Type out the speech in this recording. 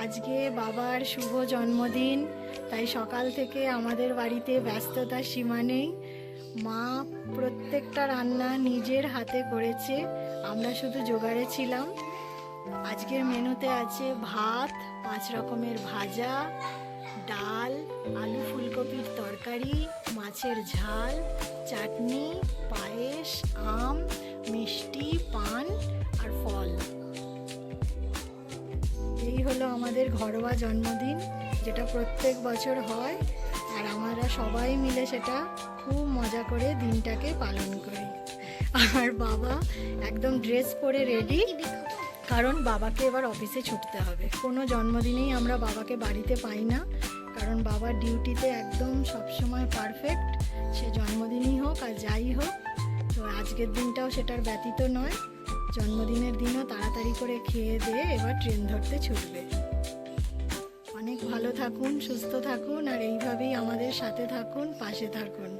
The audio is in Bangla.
আজকে বাবার শুভ জন্মদিন, তাই সকাল থেকে আমাদের বাড়িতে ব্যস্ততার সীমা নেই। মা প্রত্যেকটা রান্না নিজের হাতে করেছে, আমরা শুধু জোগাড়ে ছিলাম। আজকের মেনুতে আছে ভাত, 5 রকমের ভাজা, ডাল, আলু ফুলকপির তরকারি, মাছের ঝাল, চাটনি, পায়েস, আম, মিষ্টি, পান আর ফল। এই হলো আমাদের ঘরোয়া জন্মদিন, যেটা প্রত্যেক বছর হয়, আর আমরা সবাই মিলে সেটা খুব মজা করে দিনটাকে পালন করি। আর বাবা একদম ড্রেস পরে রেডি, কারণ বাবাকে এবার অফিসে ছুটতে হবে। কোনো জন্মদিনেই আমরা বাবাকে বাড়িতে পাই না, কারণ বাবার ডিউটিতে একদম সবসময় পারফেক্ট, সে জন্মদিনই হোক আর যাই হোক। তো আজকের দিনটাও সেটার ব্যতীত নয়। জন্মদিনের দিনও তাড়াতাড়ি করে খেয়ে দিয়ে এবার ট্রেন ধরতে ছুটবে। অনেক ভালো থাকুন, সুস্থ থাকুন, আর এইভাবেই আমাদের সাথে থাকুন, পাশে থাকুন।